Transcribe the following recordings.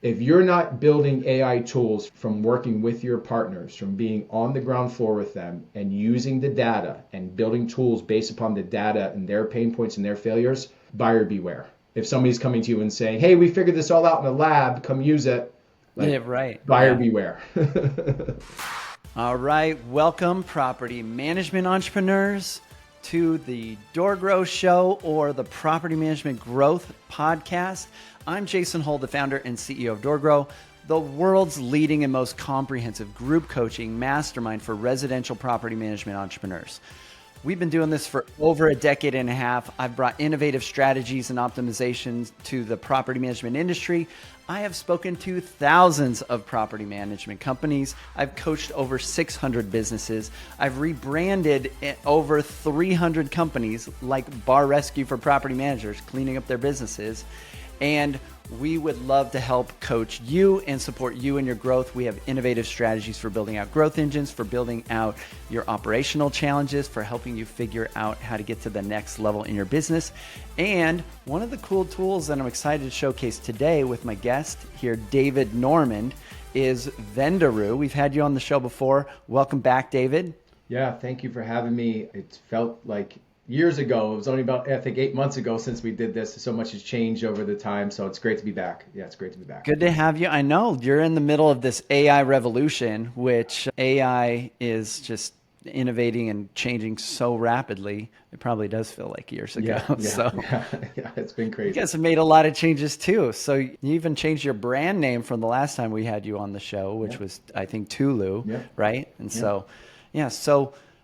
If you're not building AI tools from working with your partners, from being on the ground floor with them and using the data and building tools based upon the data and their pain points and their failures, buyer beware. If somebody's coming to you and saying, hey, we figured this all out in the lab, come use it, like, Yeah, right. buyer Yeah. beware. All right. Welcome, property management entrepreneurs, to the DoorGrow Show, or the Property Management Growth Podcast. I'm Jason Hull, the founder and CEO of DoorGrow, the world's leading and most comprehensive group coaching mastermind for residential property management entrepreneurs. We've been doing this for over a decade and a half. I've brought innovative strategies and optimizations to the property management industry. I have spoken to thousands of property management companies. I've coached over 600 businesses. I've rebranded over 300 companies like Bar Rescue for property managers, cleaning up their businesses. And we would love to help coach you and support you in your growth. We have innovative strategies for building out growth engines, for building out your operational challenges, for helping you figure out how to get to the next level in your business. And one of the cool tools that I'm excited to showcase today with my guest here, David Normand, is Vendoroo. We've had you on the show before. Welcome back, David. Yeah, thank you for having me. It felt like years ago. It was only about, I think, 8 months ago since we did this. So much has changed over the time. So it's great to be back. Yeah, it's great to be back. Good to have you. I know you're in the middle of this AI revolution, which AI is just innovating and changing so rapidly. It probably does feel like years ago. Yeah, it's been crazy. You guys have made a lot of changes too. So you even changed your brand name from the last time we had you on the show, which was, I think, Tulu, right? And so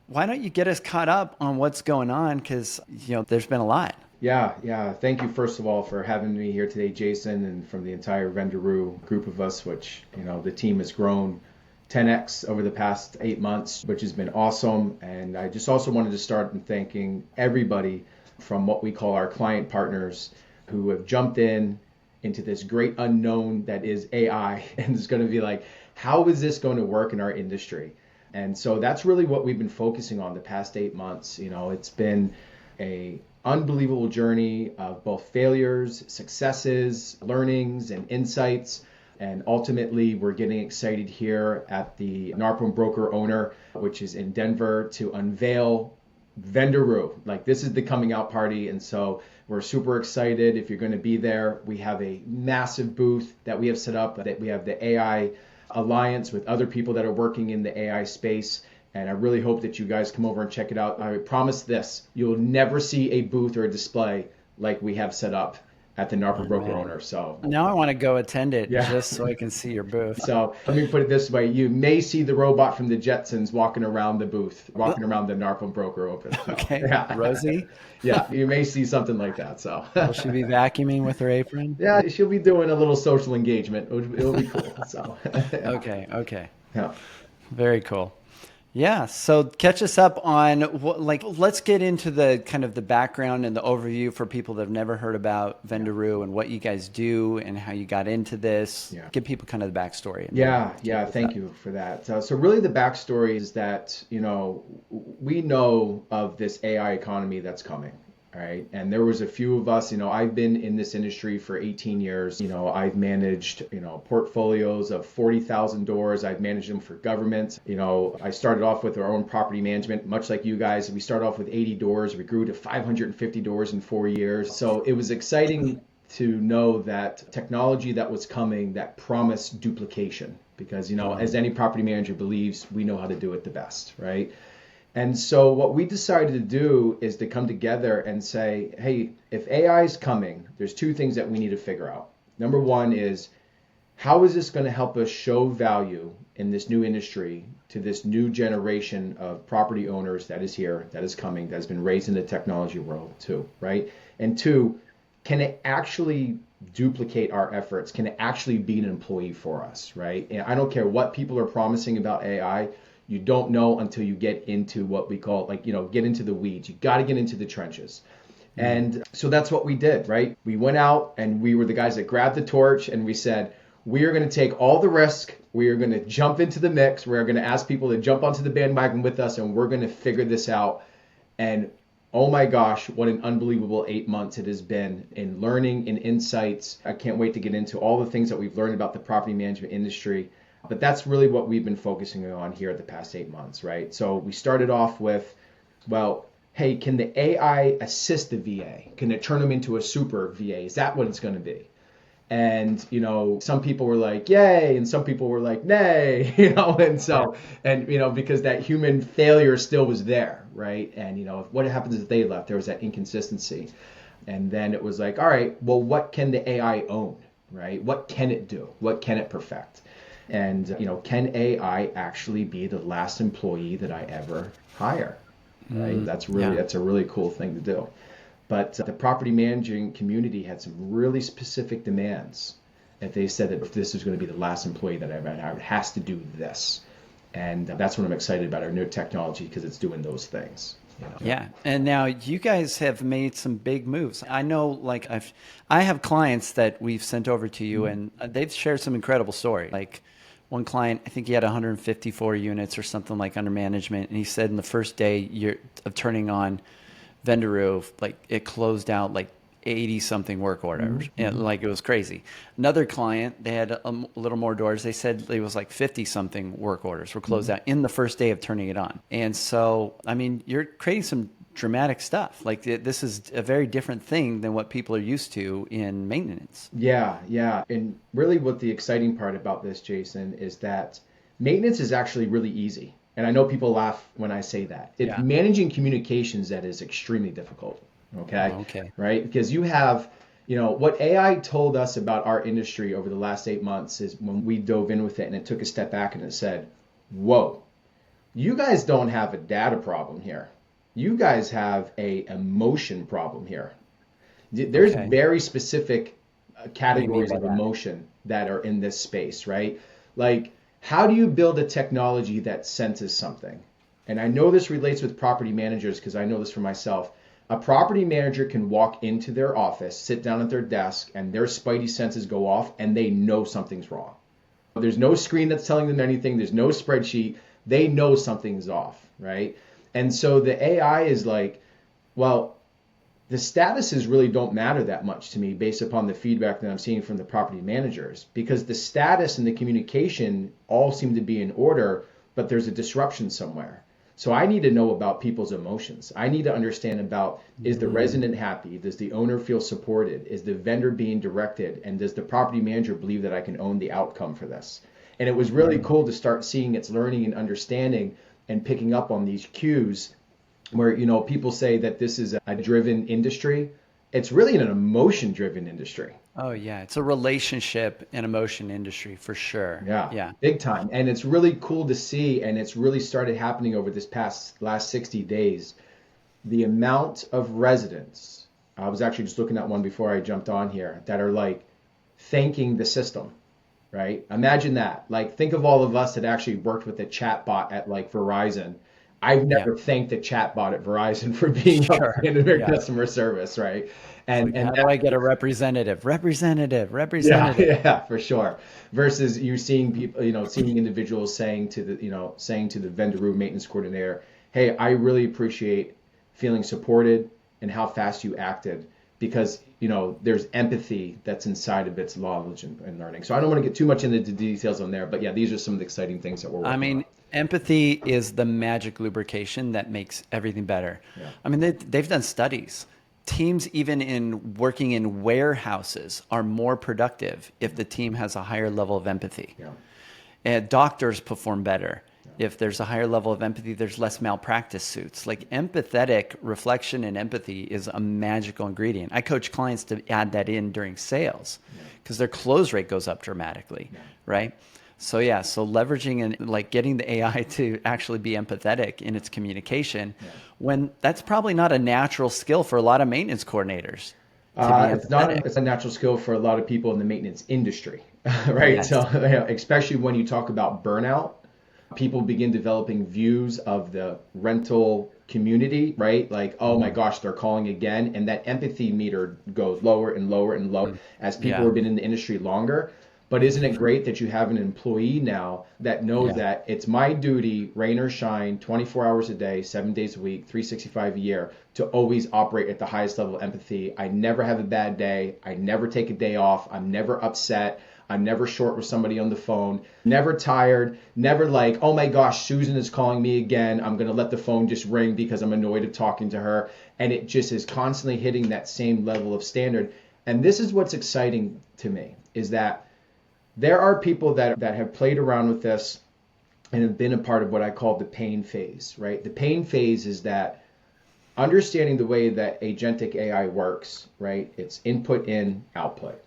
why don't you get us caught up on what's going on? Because, there's been a lot. Yeah. Thank you, first of all, for having me here today, Jason, and from the entire Vendoroo group of us, which, the team has grown 10x over the past 8 months, which has been awesome. And I just also wanted to start in thanking everybody from what we call our client partners who have jumped into this great unknown that is AI, and it's going to be like, how is this going to work in our industry? And so that's really what we've been focusing on the past 8 months. It's been a unbelievable journey of both failures, successes, learnings, and insights. And ultimately, we're getting excited here at the NARPO Broker Owner, which is in Denver, to unveil Vendoroo. Like, this is the coming out party. And so we're super excited. If you're going to be there, we have a massive booth that we have set up, that we have the AI alliance with other people that are working in the AI space. And I really hope that you guys come over and check it out. I promise this, you'll never see a booth or a display like we have set up at the NARPO Broker Owner. So now I want to go attend it just so I can see your booth. So let me put it this way. You may see the robot from the Jetsons walking around the booth, walking around the NARPO Broker Open. So, okay. Rosie? Yeah, you may see something like that. So will she be vacuuming with her apron? Yeah, she'll be doing a little social engagement. It'll be cool. So Okay. Yeah. Very cool. Yeah. So catch us up on let's get into the kind of the background and the overview for people that have never heard about Vendoroo and what you guys do and how you got into this. Yeah. Give people kind of the backstory. Thank you for that. So really the backstory is that, we know of this AI economy that's coming. Right. And there was a few of us, I've been in this industry for 18 years. I've managed, portfolios of 40,000 doors. I've managed them for government. I started off with our own property management, much like you guys. We started off with 80 doors. We grew to 550 doors in 4 years. So it was exciting to know that technology that was coming that promised duplication because, as any property manager believes, we know how to do it the best. Right. And so what we decided to do is to come together and say, hey, if AI is coming, there's two things that we need to figure out. Number one is, how is this going to help us show value in this new industry to this new generation of property owners that is here, that is coming, that has been raised in the technology world too, right? And two, can it actually duplicate our efforts? Can it actually be an employee for us, right? And I don't care what people are promising about AI. You don't know until you get into what we call, get into the weeds. You got to get into the trenches. And so that's what we did, right? We went out and we were the guys that grabbed the torch and we said, we are going to take all the risk. We are going to jump into the mix. We're going to ask people to jump onto the bandwagon with us and we're going to figure this out. And oh my gosh, what an unbelievable 8 months it has been in learning and insights. I can't wait to get into all the things that we've learned about the property management industry. But that's really what we've been focusing on here the past 8 months, right? So we started off with, well, hey, can the AI assist the VA? Can it turn them into a super VA? Is that what it's going to be? And, some people were like, yay, and some people were like, nay, because that human failure still was there, right? And, what happens if they left? There was that inconsistency. And then it was like, all right, well, what can the AI own, right? What can it do? What can it perfect? And, can AI actually be the last employee that I ever hire, right? That's a really cool thing to do. But the property managing community had some really specific demands. And they said that if this is going to be the last employee that I ever hired, it has to do this. And that's what I'm excited about, our new technology, because it's doing those things. Yeah. And now you guys have made some big moves. I know, I have clients that we've sent over to you, and they've shared some incredible story. Like one client, I think he had 154 units or something like under management. And he said in the first day of turning on Vendoroo, it closed out 80 something work orders. And it was crazy. Another client, they had a little more doors. They said it was 50 something work orders were closed out in the first day of turning it on. And so, you're creating some dramatic stuff. This is a very different thing than what people are used to in maintenance. Yeah. And really what the exciting part about this, Jason, is that maintenance is actually really easy. And I know people laugh when I say that. It's managing communications that is extremely difficult. Okay. Right? Because you have, what AI told us about our industry over the last 8 months is when we dove in with it and it took a step back and it said, whoa, you guys don't have a data problem here. You guys have a emotion problem here. There's very specific categories of emotion that are in this space, right? How do you build a technology that senses something? And I know this relates with property managers because I know this for myself. A property manager can walk into their office, sit down at their desk, and their spidey senses go off and they know something's wrong. There's no screen that's telling them anything. There's no spreadsheet. They know something's off, right? And so the AI is the statuses really don't matter that much to me based upon the feedback that I'm seeing from the property managers, because the status and the communication all seem to be in order, but there's a disruption somewhere. So I need to know about people's emotions. I need to understand about, is the resident happy? Does the owner feel supported? Is the vendor being directed? And does the property manager believe that I can own the outcome for this? And it was really cool to start seeing its learning and understanding and picking up on these cues where, people say that this is a driven industry. It's really an emotion driven industry. Oh yeah. It's a relationship and emotion industry for sure. Yeah. Big time. And it's really cool to see. And it's really started happening over this last 60 days. The amount of residents, I was actually just looking at one before I jumped on here, that are thanking the system, right? Imagine that. Think of all of us that actually worked with a chat bot at Verizon. I've never thanked a chatbot at Verizon for being in their customer service, right? And how do I get a representative? Yeah, for sure. Versus you seeing people, seeing individuals saying to the Vendoroo maintenance coordinator, hey, I really appreciate feeling supported and how fast you acted, because there's empathy that's inside of its knowledge and learning. So I don't want to get too much into the details on there, but yeah, these are some of the exciting things that we're working on. Empathy is the magic lubrication that makes everything better. Yeah. They've done studies. Teams, even in working in warehouses, are more productive if the team has a higher level of empathy. Yeah. And doctors perform better. If there's a higher level of empathy, there's less malpractice suits. Empathetic reflection and empathy is a magical ingredient. I coach clients to add that in during sales because their close rate goes up dramatically, right? So leveraging and getting the AI to actually be empathetic in its communication, when that's probably not a natural skill for a lot of maintenance coordinators. It's a natural skill for a lot of people in the maintenance industry, right? Yes. So especially when you talk about burnout, people begin developing views of the rental community, right? Oh my gosh, they're calling again. And that empathy meter goes lower and lower and lower as people have been in the industry longer. But isn't it great that you have an employee now that knows that it's my duty, rain or shine, 24 hours a day, 7 days a week, 365 a year, to always operate at the highest level of empathy. I never have a bad day. I never take a day off. I'm never upset. I'm never short with somebody on the phone, never tired, never like, oh my gosh, Susan is calling me again. I'm going to let the phone just ring because I'm annoyed at talking to her. And it just is constantly hitting that same level of standard. And this is what's exciting to me, is that there are people that have played around with this and have been a part of what I call the pain phase, right? The pain phase is that understanding the way that agentic AI works, right? It's input in, output,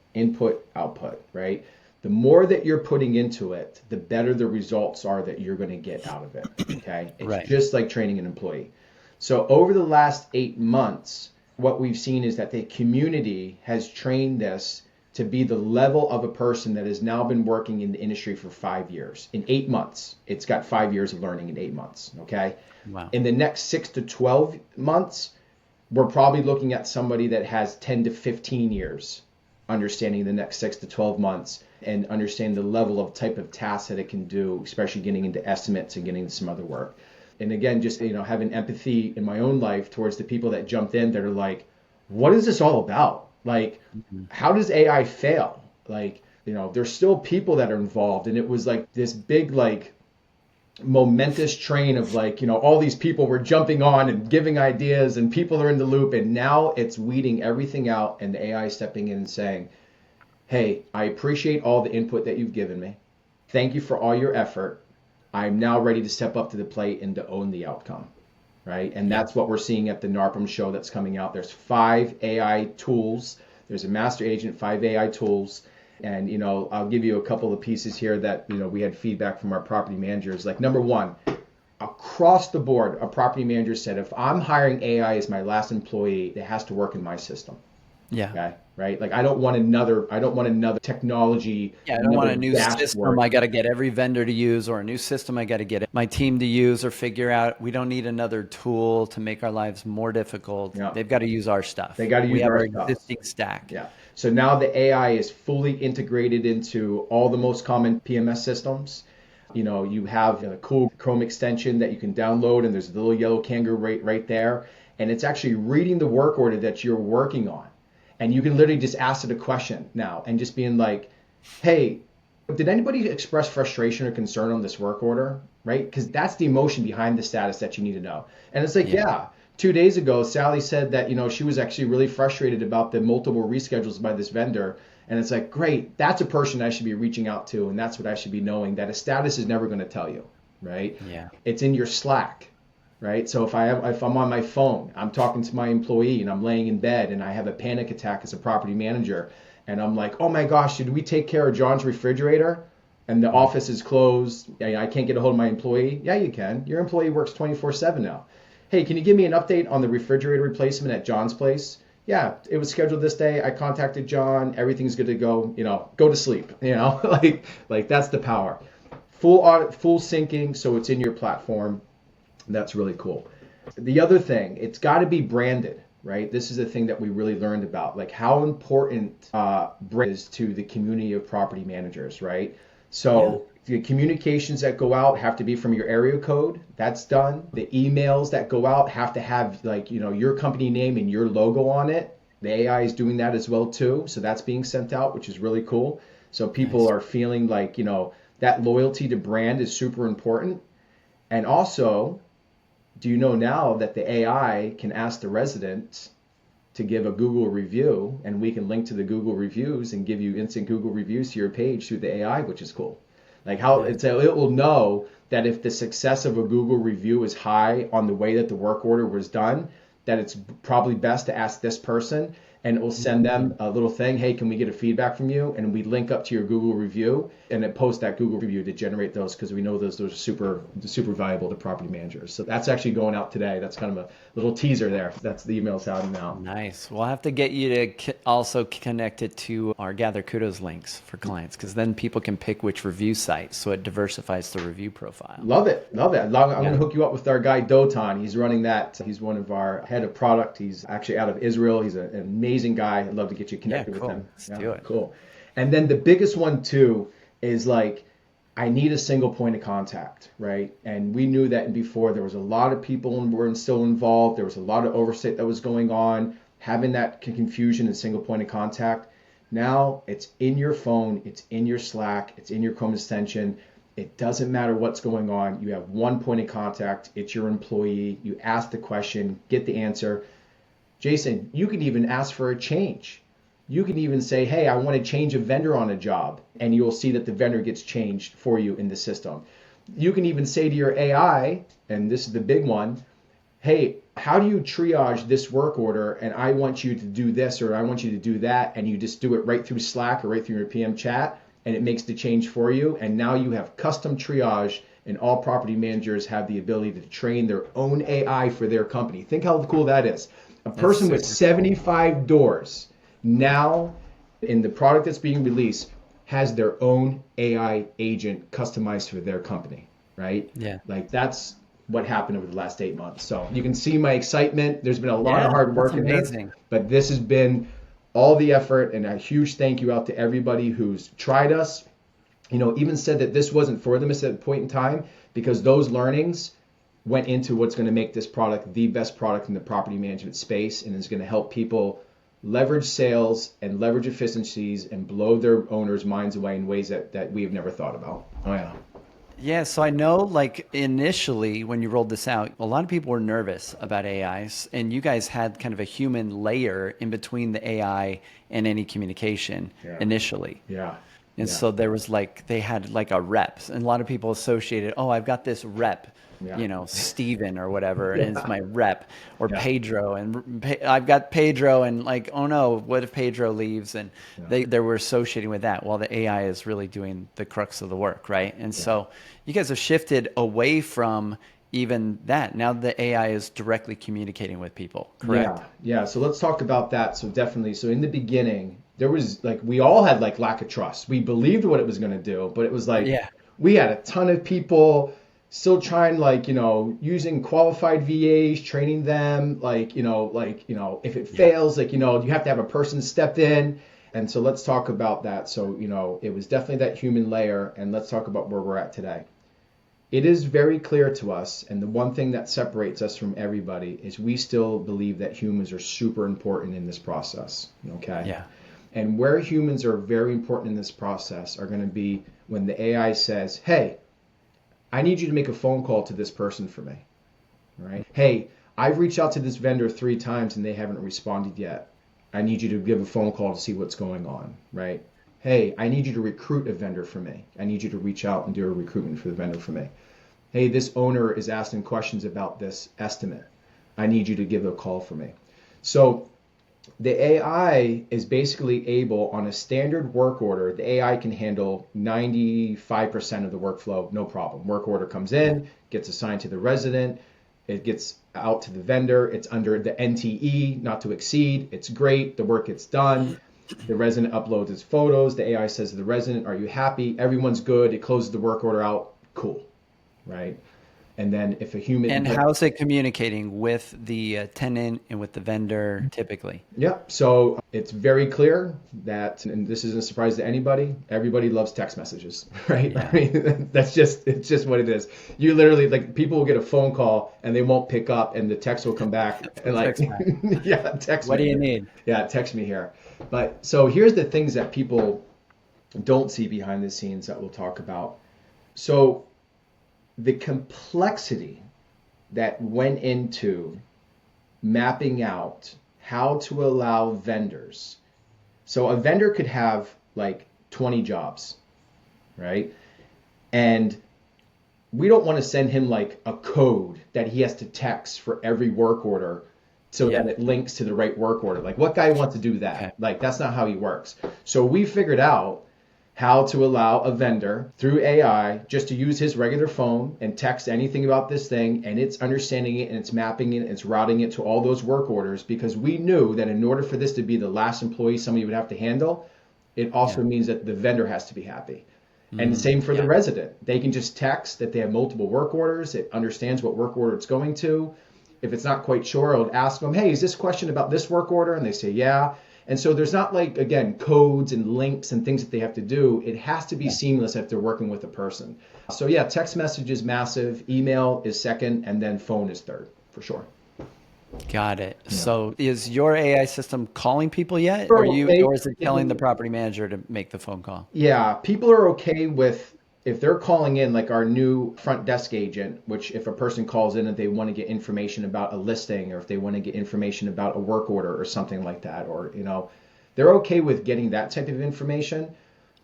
right? The more that you're putting into it, the better the results are that you're going to get out of it, okay? It's just like training an employee. So over the last 8 months, what we've seen is that the community has trained this to be the level of a person that has now been working in the industry for 5 years. In 8 months, it's got 5 years of learning in 8 months, okay? Wow. In the next 6 to 12 months, we're probably looking at somebody that has 10 to 15 years understanding the next 6 to 12 months and understanding the level of type of tasks that it can do, especially getting into estimates and getting into some other work. And again, just, having empathy in my own life towards the people that jumped in that are like, what is this all about? Like, how does AI fail? Like, there's still people that are involved. And it was like this big, like, momentous train of like, all these people were jumping on and giving ideas and people are in the loop. And now it's weeding everything out and the AI stepping in and saying, hey, I appreciate all the input that you've given me. Thank you for all your effort. I'm now ready to step up to the plate and to own the outcome. Right. And that's what we're seeing at the NARPM show that's coming out. There's 5 AI tools. There's a master agent, 5 AI tools. And, I'll give you a couple of pieces here that, we had feedback from our property managers. Like, number one, across the board, a property manager said, if I'm hiring AI as my last employee, it has to work in my system. Yeah. Okay. Right. Like, I don't want another technology. Yeah, I don't want a new system I got to get every vendor to use, or a new system I got to get my team to use or figure out. We don't need another tool to make our lives more difficult. Yeah. They've got to use our stuff. They got to use our stuff. Existing stack. Yeah. So now the AI is fully integrated into all the most common PMS systems. You have a cool Chrome extension that you can download, and there's a little yellow kangaroo right there. And it's actually reading the work order that you're working on. And you can literally just ask it a question now and just being like, hey, did anybody express frustration or concern on this work order? Right? Because that's the emotion behind the status that you need to know. And it's like, yeah. 2 days ago, Sally said that, she was actually really frustrated about the multiple reschedules by this vendor. And it's like, great, that's a person I should be reaching out to. And that's what I should be knowing, that a status is never going to tell you. Right? Yeah. It's in your Slack. Right. So if I'm on my phone, I'm talking to my employee and I'm laying in bed and I have a panic attack as a property manager and I'm like, oh my gosh, did we take care of John's refrigerator? And the office is closed. I can't get a hold of my employee. Yeah, you can. Your employee works 24/7 now. Hey, can you give me an update on the refrigerator replacement at John's place? Yeah, it was scheduled this day. I contacted John. Everything's good to go. Go to sleep. Like that's the power. Full syncing, so it's in your platform. That's really cool. The other thing, it's got to be branded, right? This is the thing that we really learned about, like how important brand is to the community of property managers, right? So the communications that go out have to be from your area code. That's done. The emails that go out have to have your company name and your logo on it. The AI is doing that as well too. So that's being sent out, which is really cool. So people are feeling like, that loyalty to brand is super important. And also, do you know now that the AI can ask the residents to give a Google review, and we can link to the Google reviews and give you instant Google reviews to your page through the AI, which is cool. Like it will know that if the success of a Google review is high on the way that the work order was done, that it's probably best to ask this person, and it will send them a little thing. Hey, can we get a feedback from you? And we link up to your Google review and it posts that Google review to generate those, because we know those are super valuable to property managers. So that's actually going out today. That's kind of a little teaser there. That's the emails out now. Nice. We'll have to get you to also connect it to our Gather Kudos links for clients, because then people can pick which review site, so it diversifies the review profile. Love it. I'm going to hook you up with our guy Dotan. He's running that. He's one of our head of product. He's actually out of Israel. He's an amazing guy. I'd love to get you connected with him. Let's do it. Cool. And then the biggest one too is like, I need a single point of contact, right? And we knew that before. There was a lot of people were still involved. There was a lot of oversight that was going on, having that confusion and single point of contact. Now it's in your phone, it's in your Slack, it's in your Chrome extension. It doesn't matter what's going on. You have one point of contact. It's your employee. You ask the question, get the answer. Jason, you can even ask for a change. You can even say, hey, I want to change a vendor on a job, and you'll see that the vendor gets changed for you in the system. You can even say to your AI, and this is the big one, hey, how do you triage this work order, and I want you to do this or I want you to do that, and you just do it right through Slack or right through your PM chat, and it makes the change for you. And now you have custom triage, and all property managers have the ability to train their own AI for their company. Think how cool that is. A person with 75 doors now in the product that's being released has their own AI agent customized for their company, right? Yeah. Like that's what happened over the last 8 months. So you can see my excitement. There's been a lot of hard work in this, but this has been all the effort, and a huge thank you out to everybody who's tried us, even said that this wasn't for them at that point in time, because those learnings went into what's going to make this product the best product in the property management space, and is going to help people leverage sales and leverage efficiencies and blow their owners' minds away in ways that we have never thought about. Oh yeah. Yeah, so I know like initially when you rolled this out, a lot of people were nervous about AIs, and you guys had kind of a human layer in between the AI and any communication initially. Yeah. And so there was like, they had like a rep, and a lot of people associated, oh, I've got this rep, Steven or whatever, and it's my rep, or Pedro, and I've got Pedro, and like, oh no, what if Pedro leaves? And they were associating with that, while the AI is really doing the crux of the work, right? And so you guys have shifted away from even that. Now the AI is directly communicating with people, correct? Yeah. So let's talk about that. So definitely. So in the beginning, there was like, we all had like lack of trust. We believed what it was going to do, but it was like, we had a ton of people still trying, like, using qualified VAs, training them, if it fails, you have to have a person step in. And so let's talk about that. So, it was definitely that human layer, and let's talk about where we're at today. It is very clear to us, and the one thing that separates us from everybody is we still believe that humans are super important in this process, okay? Yeah. And where humans are very important in this process are going to be when the AI says, hey, I need you to make a phone call to this person for me, right? Hey, I've reached out to this vendor 3 times and they haven't responded yet. I need you to give a phone call to see what's going on, right? Hey, I need you to recruit a vendor for me. I need you to reach out and do a recruitment for the vendor for me. Hey, this owner is asking questions about this estimate. I need you to give a call for me. So the AI is basically able, on a standard work order, the AI can handle 95% of the workflow, no problem. Work order comes in, gets assigned to the resident, it gets out to the vendor, it's under the NTE, not to exceed, it's great, the work gets done. The resident uploads his photos, the AI says to the resident, are you happy? Everyone's good, it closes the work order out, cool, right? And then if a human... And how's it communicating with the tenant and with the vendor typically? Yeah, so it's very clear that, and this isn't a surprise to anybody, everybody loves text messages, right? Yeah. I mean, it's just what it is. You literally, like, people will get a phone call and they won't pick up, and the text will come back and like, text me. What do you need? Yeah, text me here. But so here's the things that people don't see behind the scenes that we'll talk about. So the complexity that went into mapping out how to allow vendors. So a vendor could have like 20 jobs, right? And we don't want to send him like a code that he has to text for every work order so that it links to the right work order. Like, what guy wants to do that? Okay. Like, that's not how he works. So we figured out how to allow a vendor through AI just to use his regular phone and text anything about this thing, and it's understanding it and it's mapping it and it's routing it to all those work orders, because we knew that in order for this to be the last employee somebody would have to handle, it also means that the vendor has to be happy. And the same for the resident. They can just text that they have multiple work orders. It understands what work order it's going to. If it's not quite sure, it'll ask them, hey, is this question about this work order? And they say, yeah. And so there's not like, again, codes and links and things that they have to do. It has to be seamless if they're working with a person. So yeah, text message is massive, email is second, and then phone is third, for sure. Got it. Yeah. So is your AI system calling people yet? Or is it telling the property manager to make the phone call? Yeah, people are okay with if they're calling in like our new front desk agent, which if a person calls in and they want to get information about a listing or if they want to get information about a work order or something like that, or they're okay with getting that type of information.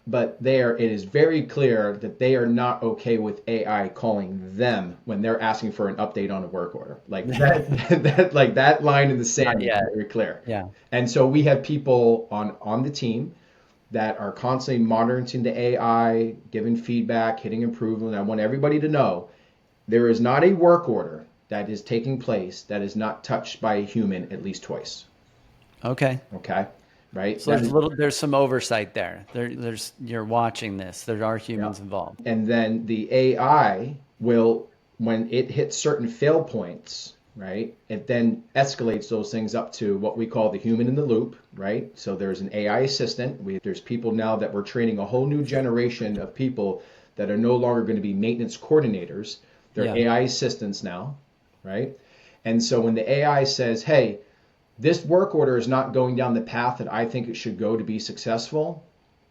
But it is very clear that they are not okay with AI calling them when they're asking for an update on a work order. Like that line in the sand is very clear. Yeah. And so we have people on the team that are constantly monitoring the AI, giving feedback, hitting improvement. I want everybody to know there is not a work order that is taking place that is not touched by a human at least twice. Okay. Okay. Right. So there's some oversight there. You're watching this. There are humans involved. And then the AI will, when it hits certain fail points, right, it then escalates those things up to what we call the human in the loop, right? So there's an AI assistant. There's people now that we're training a whole new generation of people that are no longer going to be maintenance coordinators. They're AI assistants now, right? And so when the AI says, hey, this work order is not going down the path that I think it should go to be successful,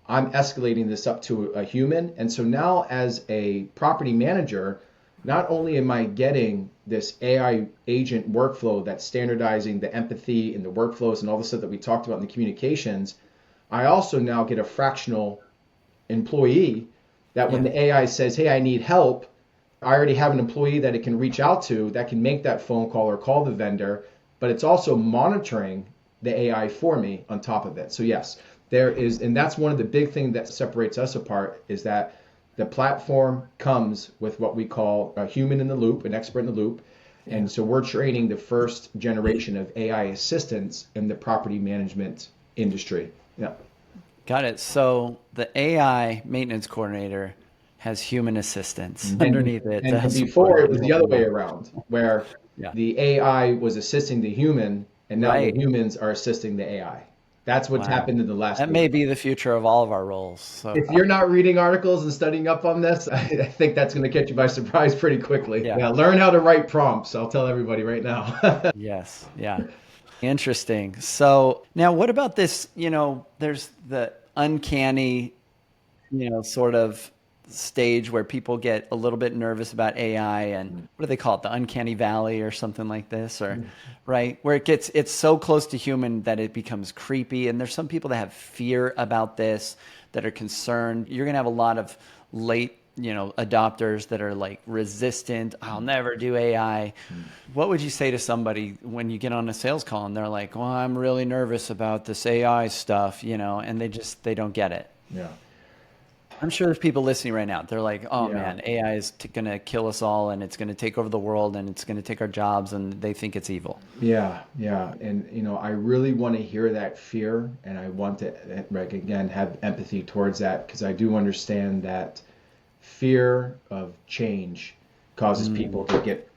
I'm escalating this up to a human. And so now as a property manager, not only am I getting this AI agent workflow that's standardizing the empathy and the workflows and all the stuff that we talked about in the communications, I also now get a fractional employee that when the AI says, hey, I need help, I already have an employee that it can reach out to that can make that phone call or call the vendor, but it's also monitoring the AI for me on top of it. So yes, there is, and that's one of the big things that separates us apart is that the platform comes with what we call a human in the loop, an expert in the loop. And so we're training the first generation of AI assistants in the property management industry. Yeah. Got it. So the AI maintenance coordinator has human assistants underneath it. And before it was the other way around, where the AI was assisting the human, and now the humans are assisting the AI. That's what's happened in the last That may be the future of all of our roles. So if you're not reading articles and studying up on this, I think that's going to catch you by surprise pretty quickly. Yeah, learn how to write prompts. I'll tell everybody right now. Yes. Yeah. Interesting. So now what about this, there's the uncanny, sort of stage where people get a little bit nervous about AI and what do they call it? The uncanny valley or something like this, or right? Where it's so close to human that it becomes creepy. And there's some people that have fear about this, that are concerned. You're going to have a lot of late, adopters that are like resistant. I'll never do AI. What would you say to somebody when you get on a sales call and they're like, well, I'm really nervous about this AI stuff, and they don't get it. Yeah. I'm sure there's people listening right now. They're like, oh man, AI is going to kill us all and it's going to take over the world and it's going to take our jobs, and they think it's evil. Yeah. And, I really want to hear that fear, and I want to, again, have empathy towards that, because I do understand that fear of change causes people to get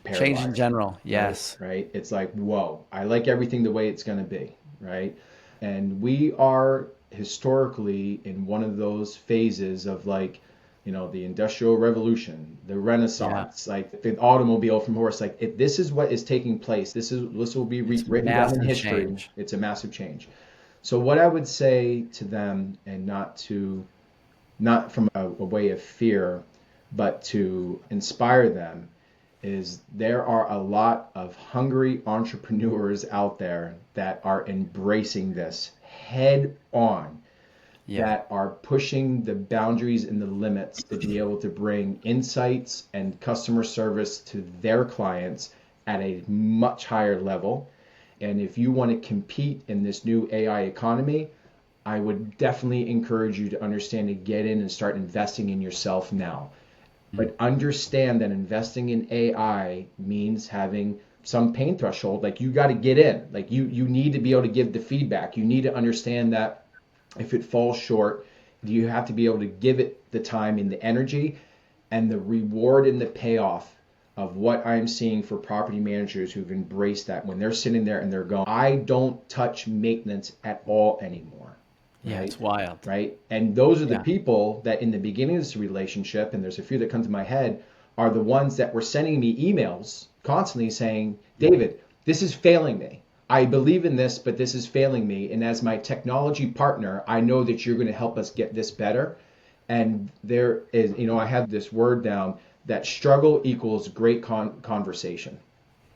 paralyzed. Change in general, yes. Right? It's like, whoa, I like everything the way it's going to be, right? And we are historically in one of those phases of like, the Industrial Revolution, the Renaissance, like the automobile from horse, like if this is what is taking place, this will be written down in history. Change. It's a massive change. So what I would say to them, and not from a way of fear, but to inspire them, is there are a lot of hungry entrepreneurs out there that are embracing this head on, that are pushing the boundaries and the limits to be able to bring insights and customer service to their clients at a much higher level. And if you want to compete in this new AI economy, I would definitely encourage you to understand and get in and start investing in yourself now. But understand that investing in AI means having some pain threshold. Like you got to get in. Like you need to be able to give the feedback. You need to understand that if it falls short, you have to be able to give it the time and the energy and the reward and the payoff of what I'm seeing for property managers who've embraced that when they're sitting there and they're going, I don't touch maintenance at all anymore. Yeah, Right? it's wild. Right. And those are the Yeah. people that in the beginning of this relationship, and there's a few that come to my head, are the ones that were sending me emails constantly saying, David, this is failing me. I believe in this, but this is failing me. And as my technology partner, I know that you're going to help us get this better. And there is, I have this word down that struggle equals great conversation,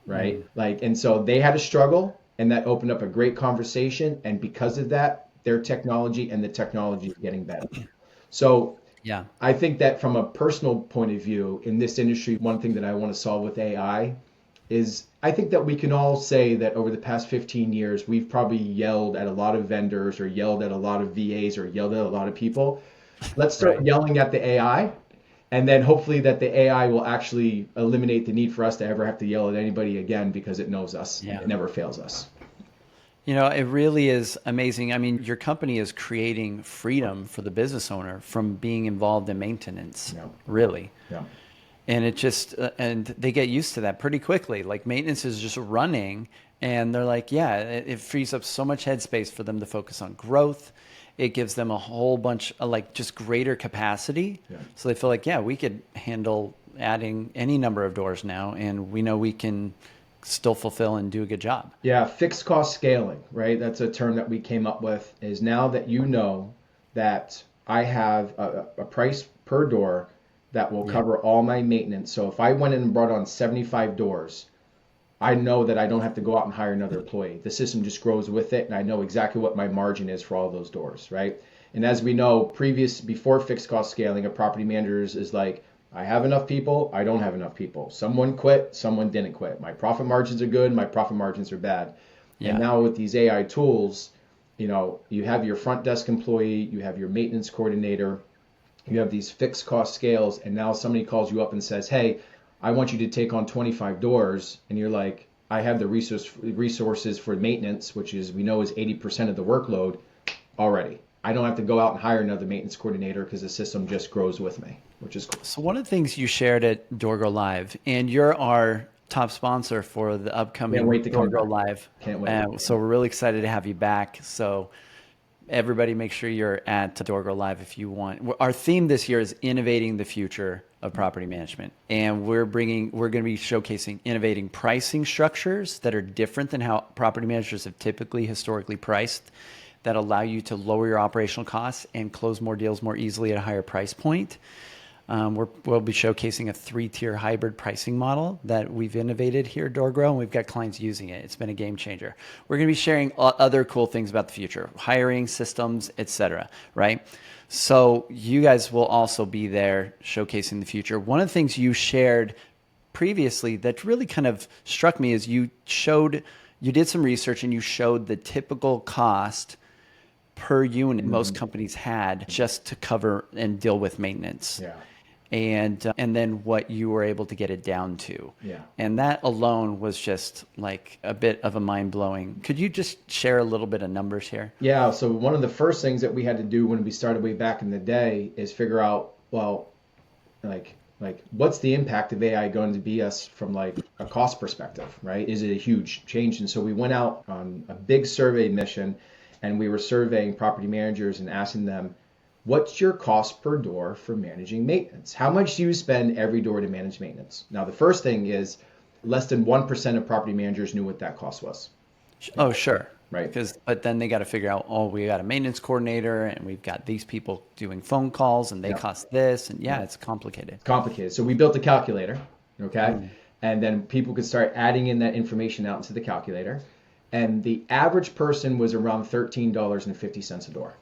right? And so they had a struggle and that opened up a great conversation. And because of that, their technology and the technology is getting better. So Yeah. I think that from a personal point of view in this industry, one thing that I want to solve with AI is I think that we can all say that over the past 15 years, we've probably yelled at a lot of vendors or yelled at a lot of VAs or yelled at a lot of people. Let's start yelling at the AI. And then hopefully that the AI will actually eliminate the need for us to ever have to yell at anybody again because it knows us. Yeah. It never fails us. It really is amazing. I mean, your company is creating freedom for the business owner from being involved in maintenance, really. Yeah. And it just, and they get used to that pretty quickly. Like maintenance is just running and they're like, yeah, it frees up so much headspace for them to focus on growth. It gives them a whole bunch of like just greater capacity. Yeah. So they feel like, yeah, we could handle adding any number of doors now. And we know we can still fulfill and do a good job. Yeah, fixed cost scaling, right? That's a term that we came up with is now that you know that I have a price per door that will cover all my maintenance. So if I went in and brought on 75 doors, I know that I don't have to go out and hire another employee. The system just grows with it, and I know exactly what my margin is for all those doors, right? And as we know, before fixed cost scaling, a property manager is like, I have enough people, I don't have enough people. Someone quit, someone didn't quit. My profit margins are good, my profit margins are bad. Yeah. And now with these AI tools, you have your front desk employee, you have your maintenance coordinator, you have these fixed cost scales, and now somebody calls you up and says, hey, I want you to take on 25 doors, and you're like, I have the resources for maintenance, which is we know is 80% of the workload already. I don't have to go out and hire another maintenance coordinator because the system just grows with me, which is cool. So one of the things you shared at DoorGrow Live, and you're our top sponsor for the upcoming DoorGrow Live. Can't wait. So we're really excited to have you back. So everybody make sure you're at DoorGrow Live if you want. Our theme this year is innovating the future of property management. And we're going to be showcasing innovating pricing structures that are different than how property managers have historically priced, that allow you to lower your operational costs and close more deals more easily at a higher price point. We'll be showcasing a 3-tier hybrid pricing model that we've innovated here at DoorGrow, and we've got clients using it. It's been a game changer. We're going to be sharing other cool things about the future, hiring systems, etc. Right? So you guys will also be there showcasing the future. One of the things you shared previously that really kind of struck me is you did some research and you showed the typical cost per unit most companies had just to cover and deal with maintenance. Yeah. And then what you were able to get it down to. Yeah. And that alone was just like a bit of a mind-blowing. Could you just share a little bit of numbers here? Yeah, so one of the first things that we had to do when we started way back in the day is figure out, well, like what's the impact of AI going to be us from like a cost perspective, right? Is it a huge change? And so we went out on a big survey mission and we were surveying property managers and asking them, what's your cost per door for managing maintenance? How much do you spend every door to manage maintenance? Now, the first thing is less than 1% of property managers knew what that cost was. Oh, sure. Right. But then they got to figure out, we got a maintenance coordinator and we've got these people doing phone calls and they cost this. And it's complicated. Complicated. So we built a calculator, okay? And then people could start adding in that information out into the calculator. And the average person was around $13.50 a door.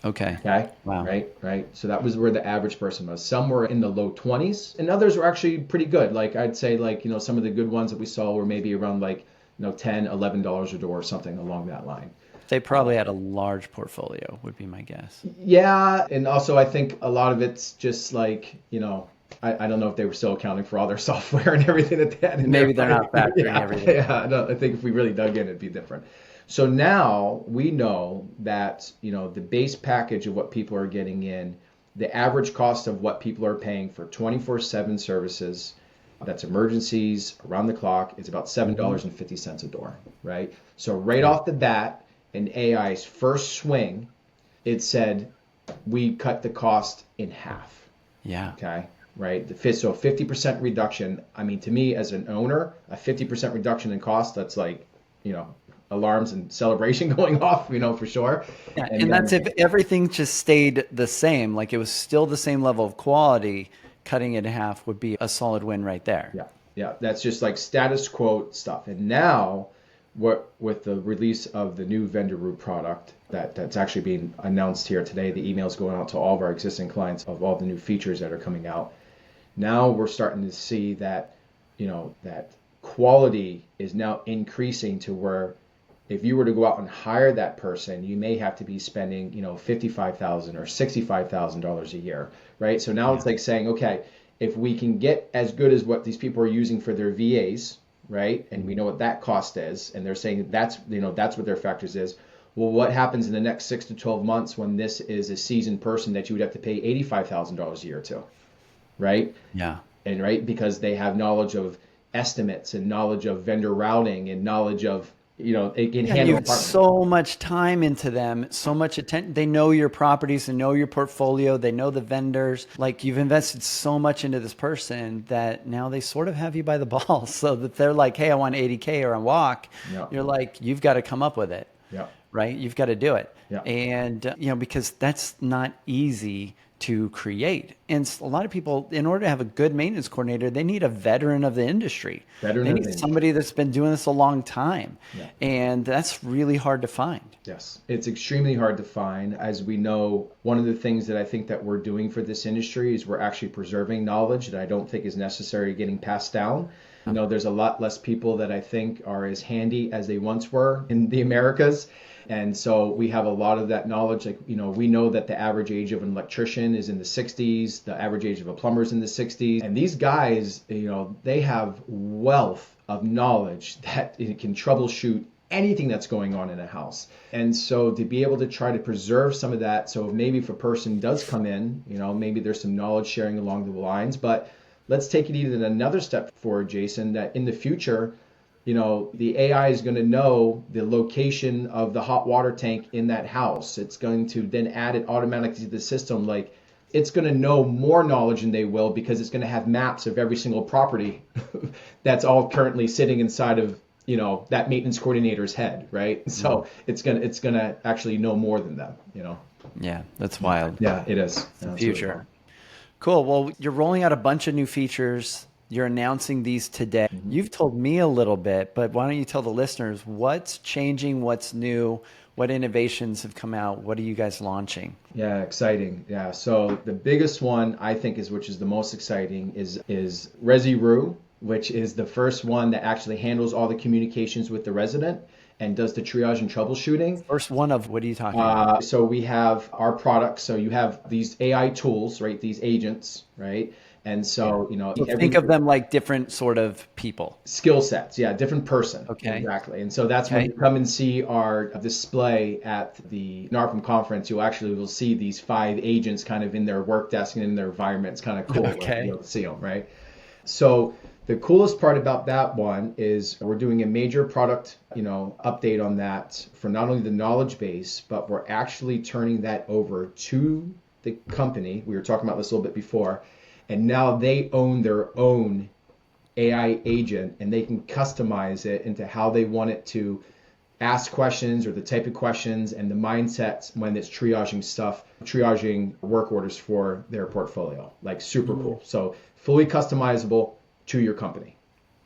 Okay. Wow. Right. So that was where the average person was. Some were in the low 20s and others were actually pretty good. Like I'd say some of the good ones that we saw were maybe around $10, $11 a door or something along that line. They probably had a large portfolio would be my guess. Yeah. And also I think a lot of it's just like, I don't know if they were still accounting for all their software and everything that they had in Maybe they're not factoring everything. Yeah, I think if we really dug in, it'd be different. So now we know that, the base package of what people are getting in, the average cost of what people are paying for 24/7 services that's emergencies around the clock. It's about $7.50 a door, right? So right off the bat, in AI's first swing, it said we cut the cost in half. Yeah. Okay. Right. So 50% reduction. I mean, to me as an owner, a 50% reduction in cost, that's like, alarms and celebration going off, for sure. Yeah, and that's if everything just stayed the same, like it was still the same level of quality, cutting it in half would be a solid win right there. Yeah. Yeah. That's just like status quo stuff. And now with the release of the new Vendoroo product that's actually being announced here today, the email's going out to all of our existing clients of all the new features that are coming out. Now we're starting to see that, that quality is now increasing to where if you were to go out and hire that person, you may have to be spending, $55,000 or $65,000 a year, right? So now it's like saying, okay, if we can get as good as what these people are using for their VAs, right? And we know what that cost is, and they're saying that's what their factors is. Well, what happens in the next 6 to 12 months when this is a seasoned person that you would have to pay $85,000 a year to, right? Yeah. And right, because they have knowledge of estimates and knowledge of vendor routing and knowledge of, it can handle You've so much time into them, so much attention. They know your properties, they know your portfolio, they know the vendors. Like you've invested so much into this person that now they sort of have you by the balls, so that they're like, hey, I want 80K or a walk. Yeah. You're like, you've got to come up with it. Yeah. Right? You've got to do it. Yeah. And, because that's not easy to create. And a lot of people, in order to have a good maintenance coordinator, they need a veteran of the industry. They need somebody that's been doing this a long time. Yeah. And that's really hard to find. Yes, it's extremely hard to find. As we know, one of the things that I think that we're doing for this industry is we're actually preserving knowledge that I don't think is necessary getting passed down. There's a lot less people that I think are as handy as they once were in the Americas. And so we have a lot of that knowledge. Like, we know that the average age of an electrician is in the 60s, the average age of a plumber is in the 60s. And these guys, they have wealth of knowledge that can troubleshoot anything that's going on in a house. And so to be able to try to preserve some of that, so maybe if a person does come in, maybe there's some knowledge sharing along the lines, but let's take it even another step forward, Jason, that in the future, the AI is going to know the location of the hot water tank in that house. It's going to then add it automatically to the system. Like it's going to know more knowledge than they will because it's going to have maps of every single property that's all currently sitting inside of, that maintenance coordinator's head, right? So it's going to actually know more than them, Yeah, that's wild. Yeah, it is. It's the future. Really cool. Well, you're rolling out a bunch of new features. You're announcing these today. Mm-hmm. You've told me a little bit, but why don't you tell the listeners what's changing, what's new, what innovations have come out? What are you guys launching? Yeah, exciting. Yeah, so the biggest one I think which is the most exciting is Vendoroo, which is the first one that actually handles all the communications with the resident and does the triage and troubleshooting. First one of what are you talking about? So we have our products. So you have these AI tools, right? These agents, right? And so, think of them like different sort of people. Skill sets. Yeah. Different person. Okay. Exactly. And so that's when you come and see our display at the NARPM conference, you will see these 5 agents kind of in their work desk and in their environment. It's kind of cool. Okay. To see them, right? So the coolest part about that one is we're doing a major product, update on that for not only the knowledge base, but we're actually turning that over to the company. We were talking about this a little bit before. And now they own their own AI agent and they can customize it into how they want it to ask questions or the type of questions and the mindsets when it's triaging work orders for their portfolio. Like super cool. So fully customizable to your company,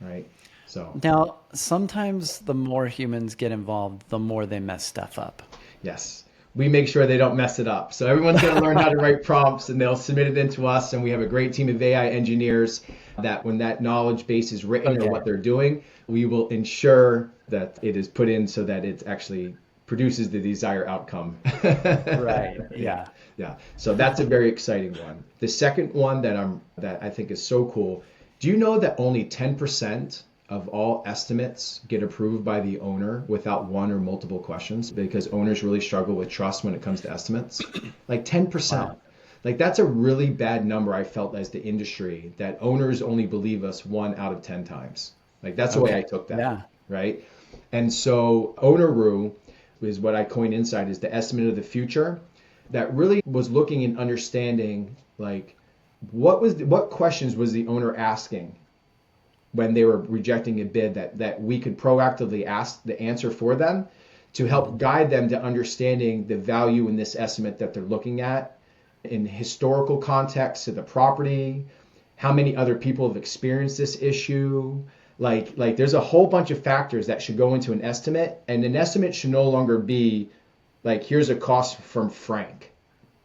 right? So now sometimes the more humans get involved, the more they mess stuff up. Yes. We make sure they don't mess it up. So everyone's going to learn how to write prompts and they'll submit it into us. And we have a great team of AI engineers that when that knowledge base is written or what they're doing, we will ensure that it is put in so that it actually produces the desired outcome. Right. Yeah. Yeah. So that's a very exciting one. The second one that I think is so cool. Do you know that only 10% of all estimates get approved by the owner without one or multiple questions because owners really struggle with trust when it comes to estimates? Like 10%. Wow. Like that's a really bad number I felt as the industry, that owners only believe us 1 out of 10 times. Like that's the way I took that, Yeah. right? And so Owneroo is what I coined inside is the estimate of the future that really was looking and understanding like what questions was the owner asking when they were rejecting a bid that we could proactively ask the answer for them to help guide them to understanding the value in this estimate that they're looking at in historical context to the property, how many other people have experienced this issue. Like there's a whole bunch of factors that should go into an estimate, and an estimate should no longer be like, here's a cost from Frank,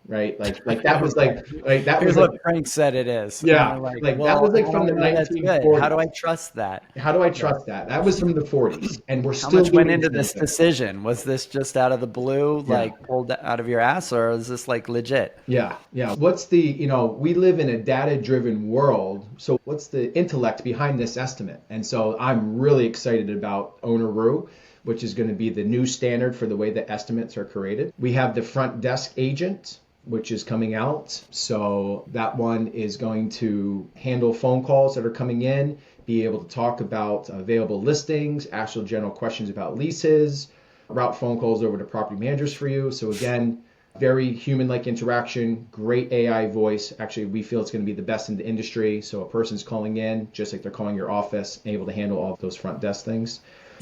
right? Like that was like that Here's was like, what Frank said it is. yeah, And like well, that was like I from the don't know that's good. 1940s. How do I trust that? How do I trust that? That was from the 40s, and we're How still much went doing into the same this thing. decision? Was this just out of the blue, Yeah. like pulled out of your ass, or is this like legit? Yeah, yeah. What's the, we live in a data-driven world, so what's the intellect behind this estimate? And so I'm really excited about Owneroo, which is going to be the new standard for the way that estimates are created. We have the front desk agent, which is coming out. So that one is going to handle phone calls that are coming in, be able to talk about available listings, ask you general questions about leases, route phone calls over to property managers for you. So again, very human-like interaction, great AI voice. Actually, we feel it's going to be the best in the industry. So a person's calling in, just like they're calling your office, able to handle all of those front desk things.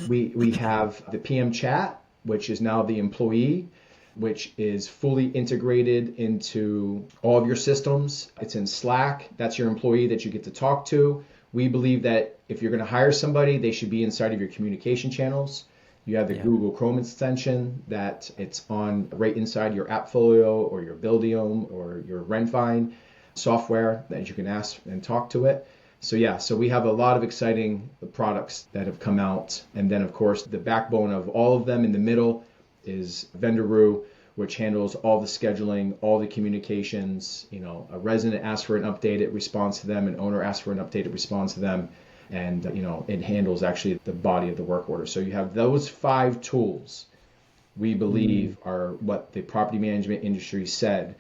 We have the PM chat, which is now the employee, which is fully integrated into all of your systems. It's in Slack. That's your employee that you get to talk to. We believe that if you're going to hire somebody, they should be inside of your communication channels. You have the Google Chrome extension that it's on right inside your AppFolio or your Buildium or your Rentvine software that you can ask and talk to it. So we have a lot of exciting products that have come out. And then, of course, the backbone of all of them in the middle is Vendoroo, which handles all the scheduling, all the communications. A resident asks for an update, it responds to them. An owner asks for an update, it responds to them. And, it handles actually the body of the work order. So you have those 5 tools we believe are what the property management industry said.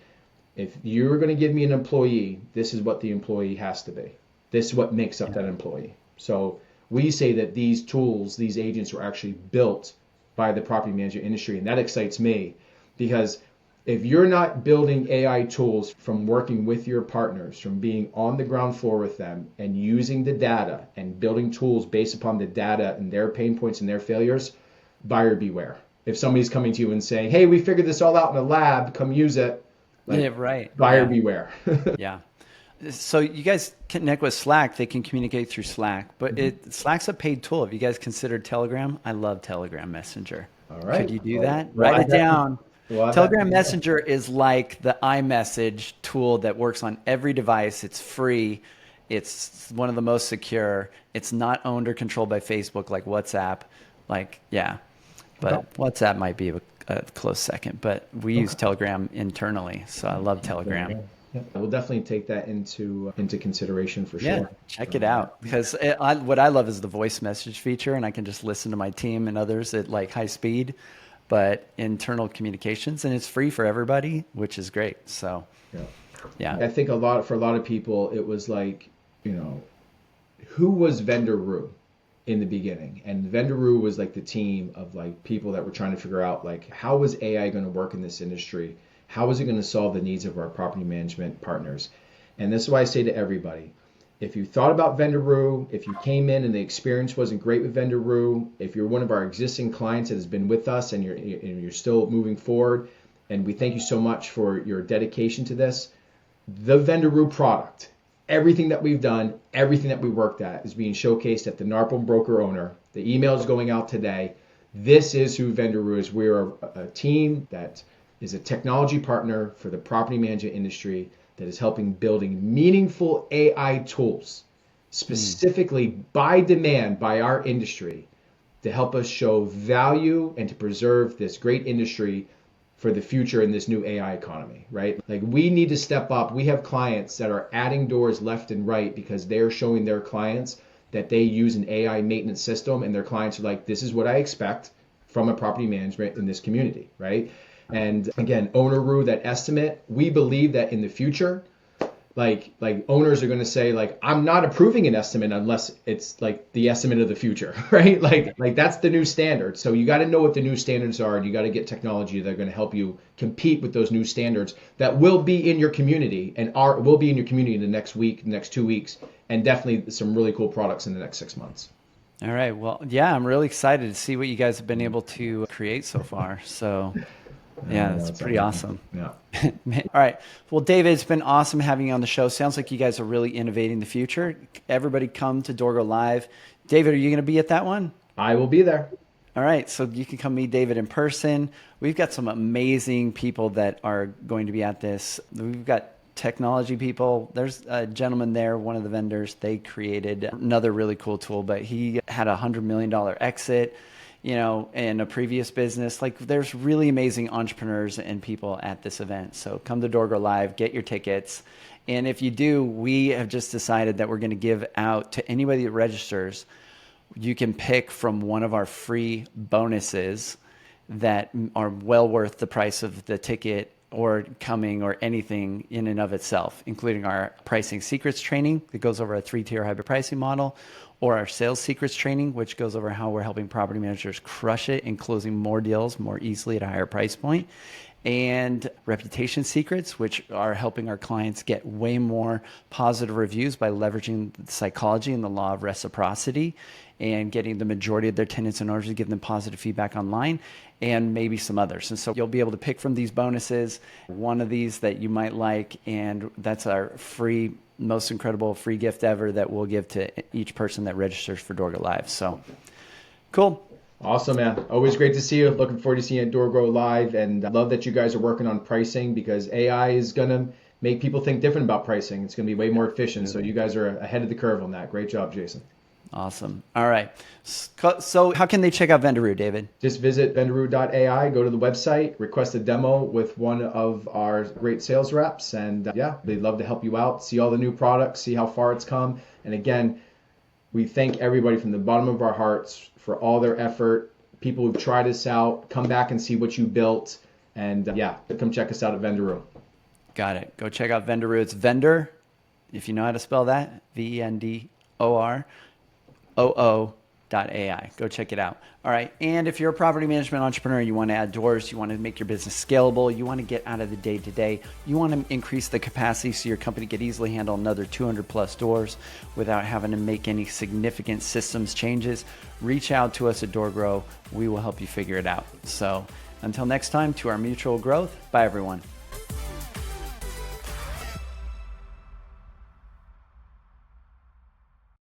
If you're going to give me an employee, this is what the employee has to be. This is what makes up that employee. So we say that these tools, these agents were actually built by the property management industry. And that excites me because if you're not building AI tools from working with your partners, from being on the ground floor with them and using the data and building tools based upon the data and their pain points and their failures, buyer beware. If somebody's coming to you and saying, hey, we figured this all out in a lab, come use it. Buyer beware. Yeah. So you guys connect with Slack. They can communicate through Slack, but Slack's a paid tool. Have you guys considered Telegram? I love Telegram Messenger. All right. Could you do that? Well, Write it down. Well, Telegram Messenger is like the iMessage tool that works on every device. It's free. It's one of the most secure. It's not owned or controlled by Facebook like WhatsApp. But WhatsApp might be a close second. But we use Telegram internally, so I love Telegram. Yeah, we'll definitely take that into consideration for sure. Yeah, check it out because what I love is the voice message feature, and I can just listen to my team and others at like high speed, but internal communications, and it's free for everybody, which is great. So, yeah. I think for a lot of people, it was like, who was Vendoroo in the beginning? And Vendoroo was like the team of like people that were trying to figure out like, how was AI going to work in this industry? How is it going to solve the needs of our property management partners? And this is why I say to everybody, if you thought about Vendoroo, if you came in and the experience wasn't great with Vendoroo, if you're one of our existing clients that has been with us and you're still moving forward, and we thank you so much for your dedication to this, the Vendoroo product, everything that we've done, everything that we worked at is being showcased at the NARPM Broker Owner. The email is going out today. This is who Vendoroo is. We are a team that is a technology partner for the property management industry that is helping building meaningful AI tools, specifically by demand by our industry, to help us show value and to preserve this great industry for the future in this new AI economy, right? Like we need to step up. We have clients that are adding doors left and right because they're showing their clients that they use an AI maintenance system, and their clients are like, this is what I expect from a property management in this community, right? And again, Owneroo, that estimate, we believe that in the future, like owners are going to say, like, I'm not approving an estimate unless it's like the estimate of the future, right? Like that's the new standard. So you got to know what the new standards are, and you got to get technology that are going to help you compete with those new standards that will be in your community and will be in your community in the next week, the next 2 weeks, and definitely some really cool products in the next 6 months. All right. Well, yeah, I'm really excited to see what you guys have been able to create so far. So yeah, that's pretty awesome. Yeah. All right. Well, David, it's been awesome having you on the show. Sounds like you guys are really innovating the future. Everybody come to DoorGrow Live. David, are you going to be at that one? I will be there. All right. So you can come meet David in person. We've got some amazing people that are going to be at this. We've got technology people. There's a gentleman there, one of the vendors. They created another really cool tool, but he had a $100 million exit, in a previous business. Like, there's really amazing entrepreneurs and people at this event. So come to DoorGrow Live, get your tickets. And if you do, we have just decided that we're going to give out to anybody that registers. You can pick from one of our free bonuses that are well worth the price of the ticket or coming or anything in and of itself, including our pricing secrets training that goes over a 3-tier hybrid pricing model, or our sales secrets training, which goes over how we're helping property managers crush it and closing more deals more easily at a higher price point, and reputation secrets, which are helping our clients get way more positive reviews by leveraging the psychology and the law of reciprocity and getting the majority of their tenants and owners to give them positive feedback online, and maybe some others. And so you'll be able to pick from these bonuses, one of these that you might like, and that's our free, most incredible free gift ever that we'll give to each person that registers for DoorGrow Live. So cool. Awesome, man. Always great to see you. Looking forward to seeing you at DoorGrow Live, and I love that you guys are working on pricing, because AI is going to make people think different about pricing. It's going to be way more efficient. So you guys are ahead of the curve on that. Great job, Jason. Awesome. All right. So how can they check out Vendoroo, David? Just visit vendoroo.ai, go to the website, request a demo with one of our great sales reps, and they'd love to help you out, see all the new products, see how far it's come. And again, we thank everybody from the bottom of our hearts for all their effort. People who've tried us out, come back and see what you built, and come check us out at Vendoroo. Got it. Go check out Vendoroo. It's vendor, if you know how to spell that, VENDOROO.ai. Go check it out. All right. And if you're a property management entrepreneur, you want to add doors, you want to make your business scalable, you want to get out of the day-to-day, you want to increase the capacity so your company can easily handle another 200 plus doors without having to make any significant systems changes, reach out to us at DoorGrow. We will help you figure it out. So until next time, to our mutual growth. Bye, everyone.